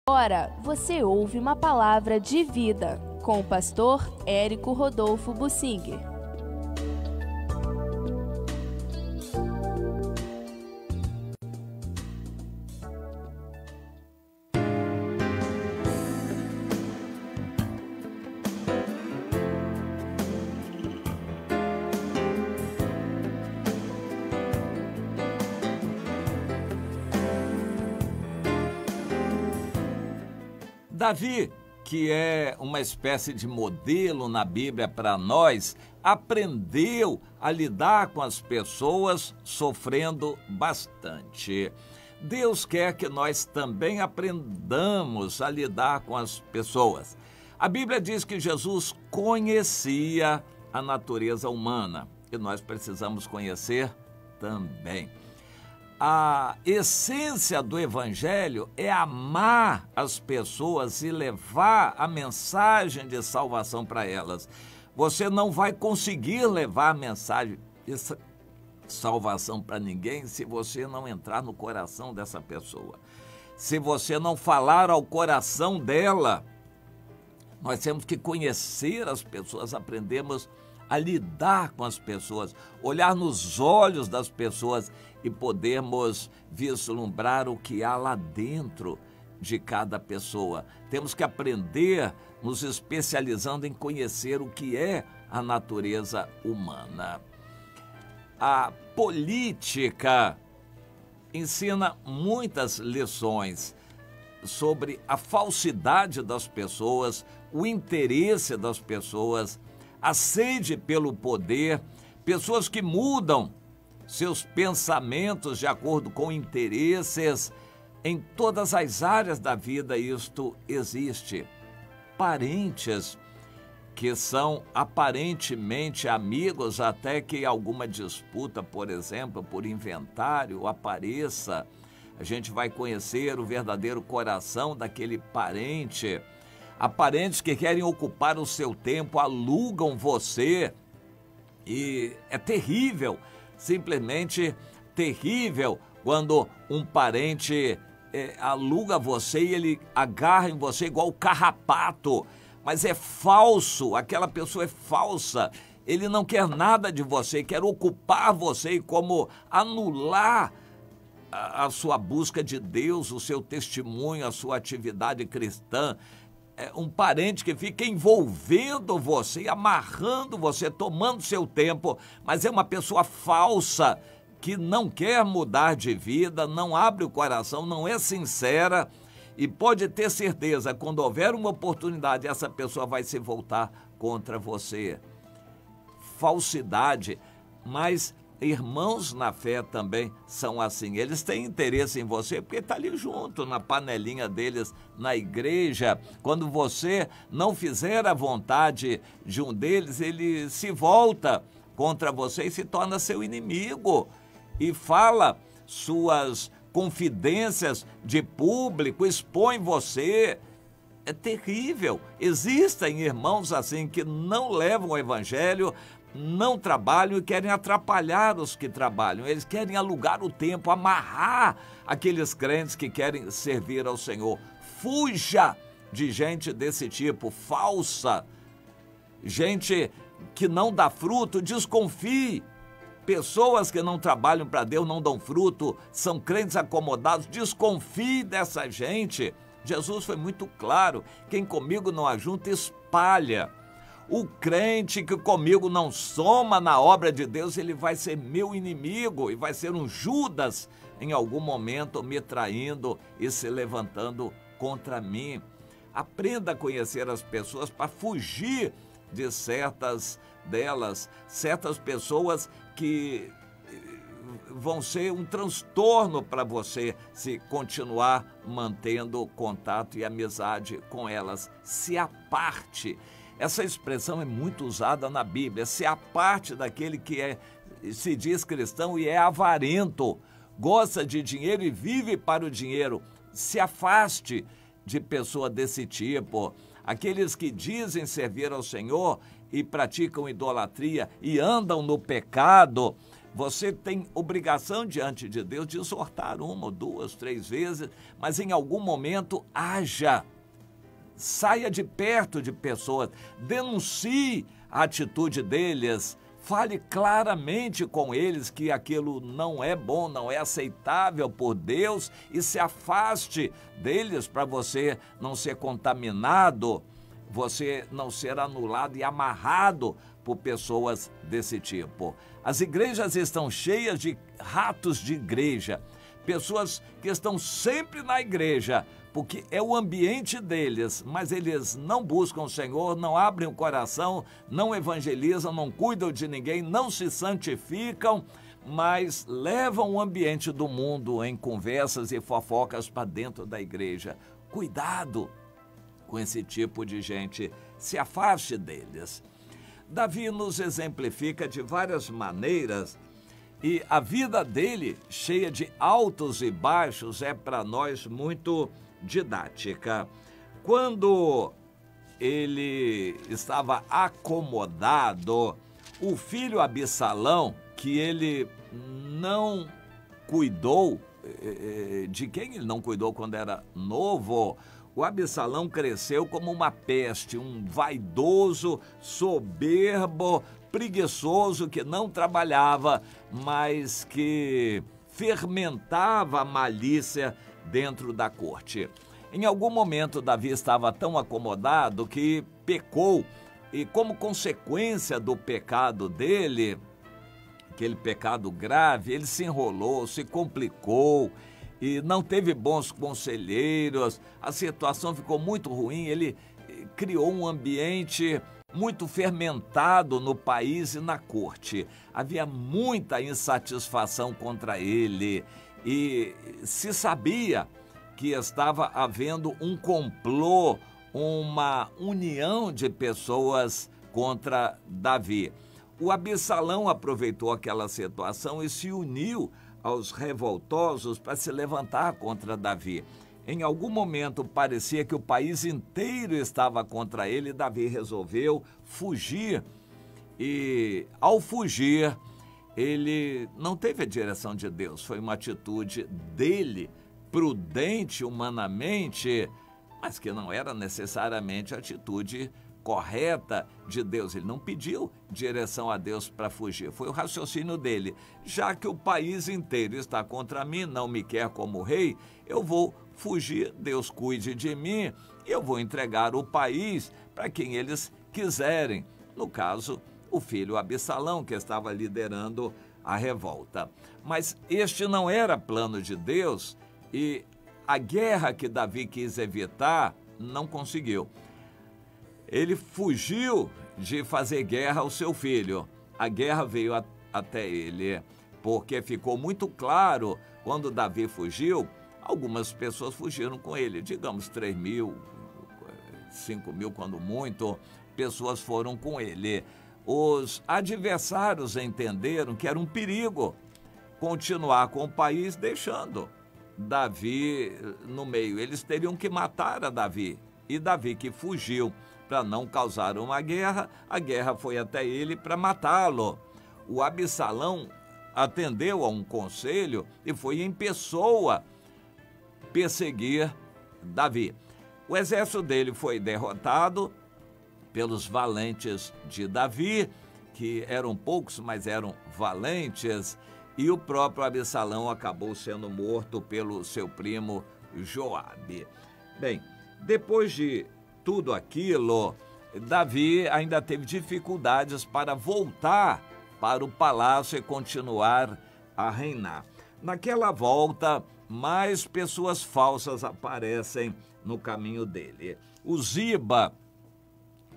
Agora você ouve uma palavra de vida com o pastor Érico Rodolfo Bussinger. Davi, que é uma espécie de modelo na Bíblia para nós, aprendeu a lidar com as pessoas sofrendo bastante. Deus quer que nós também aprendamos a lidar com as pessoas. A Bíblia diz que Jesus conhecia a natureza humana e nós precisamos conhecer também. A essência do Evangelho é amar as pessoas e levar a mensagem de salvação para elas. Você não vai conseguir levar a mensagem de salvação para ninguém se você não entrar no coração dessa pessoa. Se você não falar ao coração dela, nós temos que conhecer as pessoas, aprendemos a lidar com as pessoas, olhar nos olhos das pessoas e podermos vislumbrar o que há lá dentro de cada pessoa. Temos que aprender nos especializando em conhecer o que é a natureza humana. A política ensina muitas lições sobre a falsidade das pessoas, o interesse das pessoas, a sede pelo poder, pessoas que mudam seus pensamentos de acordo com interesses. Em todas as áreas da vida isto existe. Parentes que são aparentemente amigos até que alguma disputa, por exemplo, por inventário apareça. A gente vai conhecer o verdadeiro coração daquele parente. Há parentes que querem ocupar o seu tempo, alugam você. E é terrível, simplesmente terrível, quando um parente aluga você e ele agarra em você igual o carrapato. Mas é falso, aquela pessoa é falsa. Ele não quer nada de você, quer ocupar você e como anular a sua busca de Deus, o seu testemunho, a sua atividade cristã. É um parente que fica envolvendo você, amarrando você, tomando seu tempo, mas é uma pessoa falsa que não quer mudar de vida, não abre o coração, não é sincera e pode ter certeza, quando houver uma oportunidade, essa pessoa vai se voltar contra você. Falsidade, mas irmãos na fé também são assim, eles têm interesse em você porque está ali junto na panelinha deles na igreja. Quando você não fizer a vontade de um deles, ele se volta contra você e se torna seu inimigo e fala suas confidências de público, expõe você. É terrível. Existem irmãos assim que não levam o evangelho, não trabalham e querem atrapalhar os que trabalham. Eles querem alugar o tempo, amarrar aqueles crentes que querem servir ao Senhor. Fuja de gente desse tipo, falsa. Gente que não dá fruto, desconfie. Pessoas que não trabalham para Deus, não dão fruto, são crentes acomodados, desconfie dessa gente. Jesus foi muito claro, quem comigo não ajunta, espalha. O crente que comigo não soma na obra de Deus, ele vai ser meu inimigo e vai ser um Judas em algum momento me traindo e se levantando contra mim. Aprenda a conhecer as pessoas para fugir de certas pessoas que vão ser um transtorno para você se continuar mantendo contato e amizade com elas. Se aparte. Essa expressão é muito usada na Bíblia. Se aparte daquele que se diz cristão e é avarento, gosta de dinheiro e vive para o dinheiro. Se afaste de pessoa desse tipo. Aqueles que dizem servir ao Senhor e praticam idolatria e andam no pecado, Você tem obrigação diante de Deus de exortar 1, 2, 3 vezes, mas em algum momento haja. Saia de perto de pessoas, denuncie a atitude deles, fale claramente com eles que aquilo não é bom, não é aceitável por Deus e se afaste deles para você não ser contaminado, você não ser anulado e amarrado por pessoas desse tipo. As igrejas estão cheias de ratos de igreja, pessoas que estão sempre na igreja, porque é o ambiente deles, mas eles não buscam o Senhor, não abrem o coração, não evangelizam, não cuidam de ninguém, não se santificam, mas levam o ambiente do mundo em conversas e fofocas para dentro da igreja. Cuidado com esse tipo de gente, se afaste deles. Davi nos exemplifica de várias maneiras e a vida dele, cheia de altos e baixos, é para nós muito didática. Quando ele estava acomodado, o filho Absalão, que ele não cuidou, de quem ele não cuidou quando era novo, o Absalão cresceu como uma peste, um vaidoso, soberbo, preguiçoso, que não trabalhava, mas que fermentava a malícia dentro da corte. Em algum momento, Davi estava tão acomodado que pecou, e como consequência do pecado dele, aquele pecado grave, ele se enrolou, se complicou, e não teve bons conselheiros, a situação ficou muito ruim, ele criou um ambiente muito fermentado no país e na corte. Havia muita insatisfação contra ele e se sabia que estava havendo um complô, uma união de pessoas contra Davi. O Absalão aproveitou aquela situação e se uniu aos revoltosos para se levantar contra Davi. Em algum momento parecia que o país inteiro estava contra ele e Davi resolveu fugir. E ao fugir, ele não teve a direção de Deus, foi uma atitude dele, prudente humanamente, mas que não era necessariamente a atitude correta de Deus. Ele não pediu direção a Deus para fugir, foi o raciocínio dele. Já que o país inteiro está contra mim, não me quer como rei, eu vou fugir, Deus cuide de mim e eu vou entregar o país para quem eles quiserem. No caso, o filho Absalão, que estava liderando a revolta. Mas este não era plano de Deus e a guerra que Davi quis evitar não conseguiu. Ele fugiu de fazer guerra ao seu filho. A guerra veio até ele, porque ficou muito claro, quando Davi fugiu, algumas pessoas fugiram com ele, digamos 3 mil, 5 mil quando muito, pessoas foram com ele. Os adversários entenderam que era um perigo continuar com o país deixando Davi no meio. Eles teriam que matar a Davi. E Davi, que fugiu para não causar uma guerra, a guerra foi até ele para matá-lo. O Absalão atendeu a um conselho e foi em pessoa perseguir Davi. O exército dele foi derrotado pelos valentes de Davi, que eram poucos, mas eram valentes, e o próprio Absalão acabou sendo morto pelo seu primo Joabe. Bem, depois de tudo aquilo, Davi ainda teve dificuldades para voltar para o palácio e continuar a reinar. Naquela volta, mais pessoas falsas aparecem no caminho dele. O Ziba,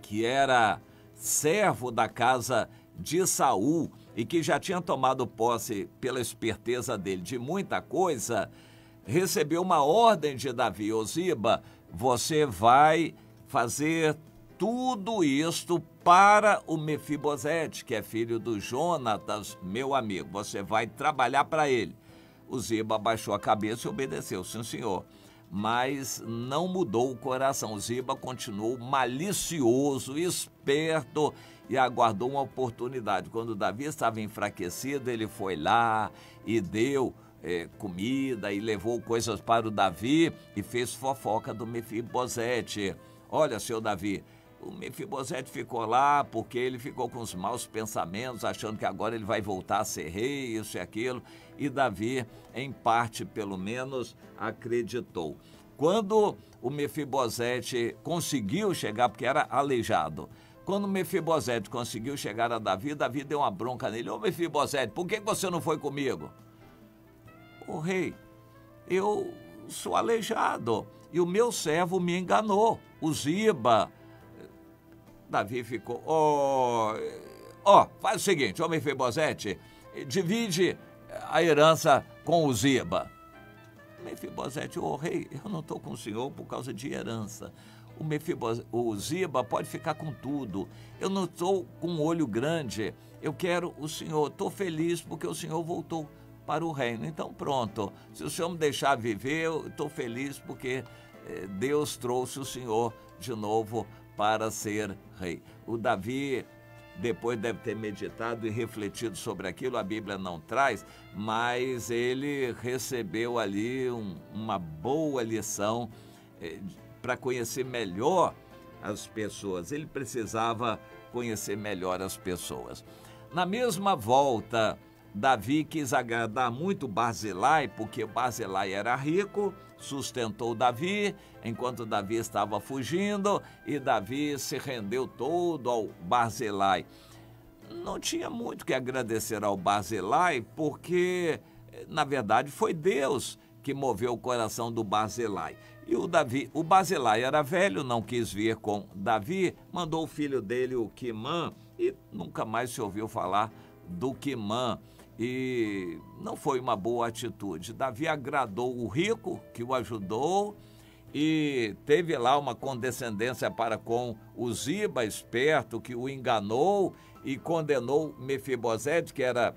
que era servo da casa de Saul e que já tinha tomado posse pela esperteza dele de muita coisa, recebeu uma ordem de Davi: ô Ziba, você vai fazer tudo isto para o Mefibosete, que é filho do Jonatas, meu amigo. Você vai trabalhar para ele. O Ziba abaixou a cabeça e obedeceu, sim senhor. mas não mudou o coração. Ziba continuou malicioso, esperto e aguardou uma oportunidade. Quando Davi estava enfraquecido, ele foi lá e deu comida e levou coisas para o Davi e fez fofoca do Mefibosete. Olha, seu Davi, o Mefibosete ficou lá porque ele ficou com os maus pensamentos, achando que agora ele vai voltar a ser rei, isso e aquilo. E Davi, em parte pelo menos, acreditou. Quando o Mefibosete conseguiu chegar, porque era aleijado, quando o Mefibosete conseguiu chegar a Davi, Davi deu uma bronca nele. Ô Mefibosete, por que você não foi comigo? Ô rei, eu sou aleijado e o meu servo me enganou, o Ziba. Davi ficou, faz o seguinte, ô Mefibosete, divide a herança com o Ziba. Mefibosete, ô rei, eu não estou com o senhor por causa de herança. O Ziba pode ficar com tudo. Eu não estou com um olho grande. Eu quero o senhor. Estou feliz porque o senhor voltou para o reino. Então pronto, se o senhor me deixar viver, eu estou feliz porque Deus trouxe o senhor de novo para ser rei. O Davi depois deve ter meditado e refletido sobre aquilo, a Bíblia não traz, mas ele recebeu ali uma boa lição para conhecer melhor as pessoas. Ele precisava conhecer melhor as pessoas. Na mesma volta, Davi quis agradar muito Barzilai, porque Barzilai era rico, sustentou Davi, enquanto Davi estava fugindo, e Davi se rendeu todo ao Barzilai. Não tinha muito que agradecer ao Barzilai, porque, na verdade, foi Deus que moveu o coração do Barzilai. E o Barzilai era velho, não quis vir com Davi, mandou o filho dele, o Quimã, e nunca mais se ouviu falar do Quimã. E não foi uma boa atitude. Davi agradou o rico, que o ajudou, e teve lá uma condescendência para com o Ziba, esperto, que o enganou e condenou Mefibosete, que era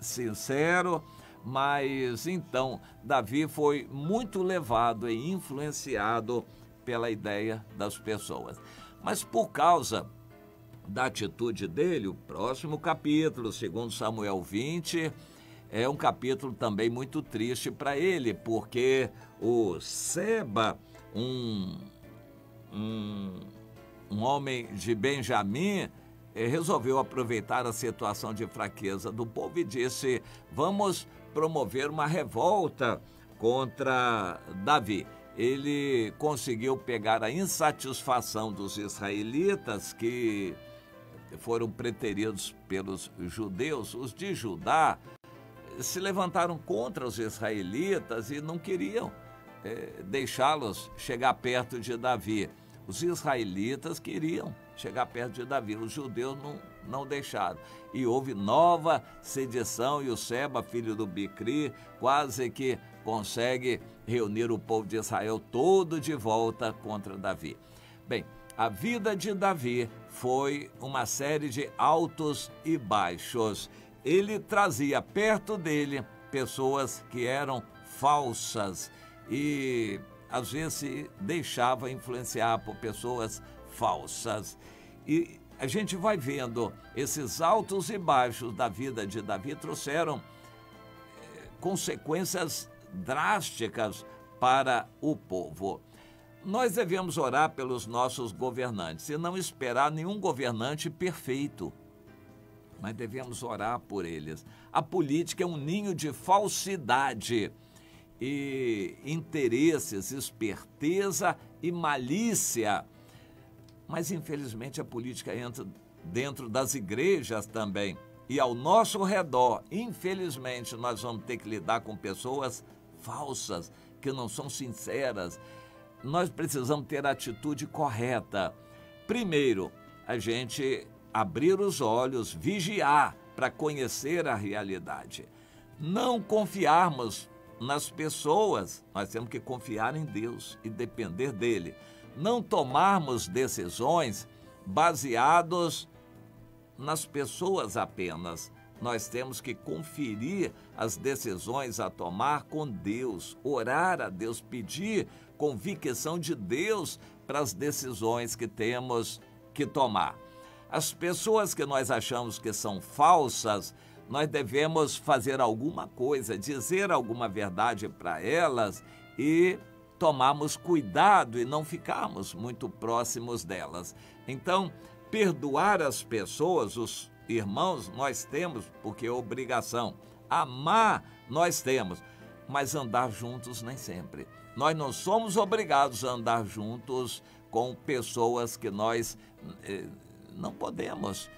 sincero. Mas então Davi foi muito levado e influenciado pela ideia das pessoas. Mas por causa da atitude dele, o próximo capítulo, 2 Samuel 20, é um capítulo também muito triste para ele, porque o Seba, um homem de Benjamim, resolveu aproveitar a situação de fraqueza do povo e disse: vamos promover uma revolta contra Davi. Ele conseguiu pegar a insatisfação dos israelitas, que foram preteridos pelos judeus. Os de Judá se levantaram contra os israelitas e não queriam deixá-los chegar perto de Davi. Os israelitas queriam chegar perto de Davi, os judeus não deixaram. E houve nova sedição, e o Seba, filho do Bicri, quase que consegue reunir o povo de Israel todo de volta contra Davi. Bem, a vida de Davi foi uma série de altos e baixos. Ele trazia perto dele pessoas que eram falsas e às vezes se deixava influenciar por pessoas falsas. E a gente vai vendo esses altos e baixos da vida de Davi trouxeram consequências drásticas para o povo. Nós devemos orar pelos nossos governantes e não esperar nenhum governante perfeito, mas devemos orar por eles. A política é um ninho de falsidade e interesses, esperteza e malícia. Mas, infelizmente, a política entra dentro das igrejas também. E ao nosso redor, infelizmente, nós vamos ter que lidar com pessoas falsas, que não são sinceras. Nós precisamos ter a atitude correta. Primeiro, a gente abrir os olhos, vigiar para conhecer a realidade. Não confiarmos nas pessoas, nós temos que confiar em Deus e depender dele. Não tomarmos decisões baseados nas pessoas apenas, nós temos que conferir as decisões a tomar com Deus, orar a Deus, pedir convicção de Deus para as decisões que temos que tomar. As pessoas que nós achamos que são falsas, nós devemos fazer alguma coisa, dizer alguma verdade para elas e tomarmos cuidado e não ficarmos muito próximos delas. Então, perdoar as pessoas, os irmãos, nós temos, porque é obrigação. Amar, nós temos, mas andar juntos nem sempre. Nós não somos obrigados a andar juntos com pessoas que nós não podemos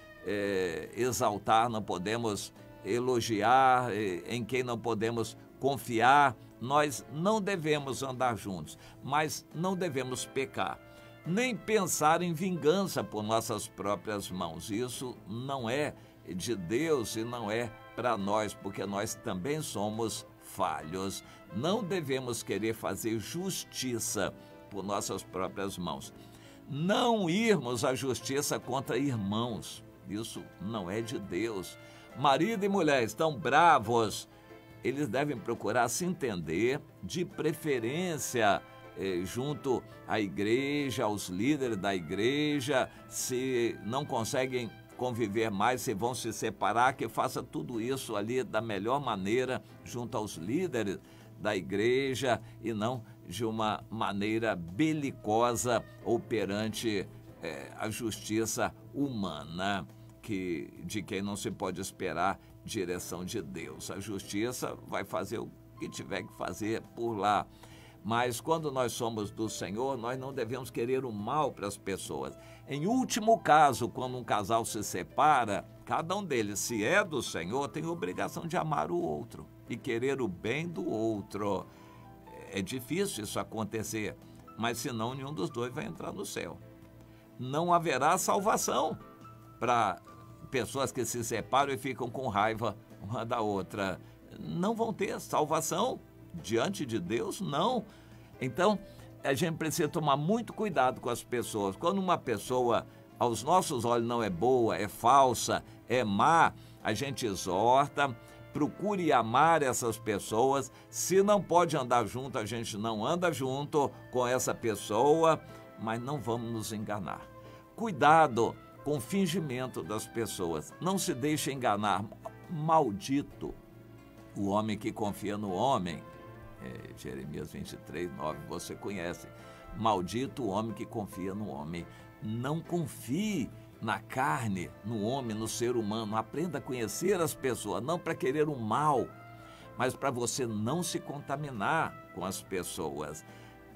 exaltar, não podemos elogiar, em quem não podemos confiar. Nós não devemos andar juntos, mas não devemos pecar, nem pensar em vingança por nossas próprias mãos. Isso não é de Deus e não é para nós, porque nós também somos falhos. Não devemos querer fazer justiça por nossas próprias mãos. Não irmos à justiça contra irmãos. Isso não é de Deus. Marido e mulher estão bravos, eles devem procurar se entender, de preferência junto à igreja, aos líderes da igreja. Se não conseguem conviver mais, se vão se separar, que faça tudo isso ali da melhor maneira junto aos líderes da igreja e não de uma maneira belicosa ou perante a justiça humana, de quem não se pode esperar direção de Deus. A justiça vai fazer o que tiver que fazer por lá. Mas quando nós somos do Senhor, nós não devemos querer o mal para as pessoas. Em último caso, quando um casal se separa, cada um deles, se é do Senhor, tem obrigação de amar o outro e querer o bem do outro. É difícil isso acontecer, mas senão nenhum dos dois vai entrar no céu. Não haverá salvação para pessoas que se separam e ficam com raiva uma da outra. Não vão ter salvação diante de Deus, não. Então, a gente precisa tomar muito cuidado com as pessoas. Quando uma pessoa, aos nossos olhos, não é boa, é falsa, é má, a gente exorta, procure amar essas pessoas. Se não pode andar junto, a gente não anda junto com essa pessoa, mas não vamos nos enganar. Cuidado com o fingimento das pessoas. Não se deixe enganar. Maldito o homem que confia no homem. Jeremias 23, 9, você conhece. Maldito o homem que confia no homem. Não confie na carne, no homem, no ser humano. Aprenda a conhecer as pessoas, não para querer o mal, mas para você não se contaminar com as pessoas.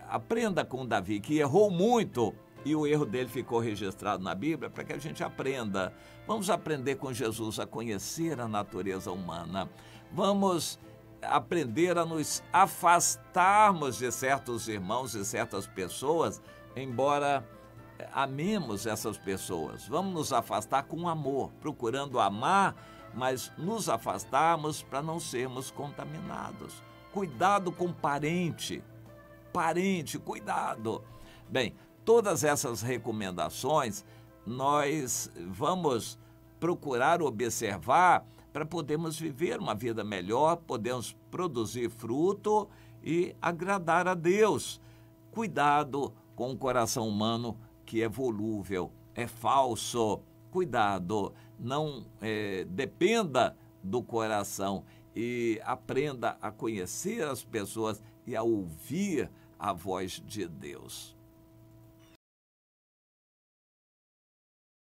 Aprenda com Davi, que errou muito, e o erro dele ficou registrado na Bíblia para que a gente aprenda. Vamos aprender com Jesus a conhecer a natureza humana. Vamos aprender a nos afastarmos de certos irmãos e certas pessoas, embora amemos essas pessoas. Vamos nos afastar com amor, procurando amar, mas nos afastarmos para não sermos contaminados. Cuidado com parente, cuidado. Bem, todas essas recomendações nós vamos procurar observar para podermos viver uma vida melhor, podemos produzir fruto e agradar a Deus. Cuidado com o coração humano que é volúvel, é falso. Cuidado, não dependa do coração e aprenda a conhecer as pessoas e a ouvir a voz de Deus.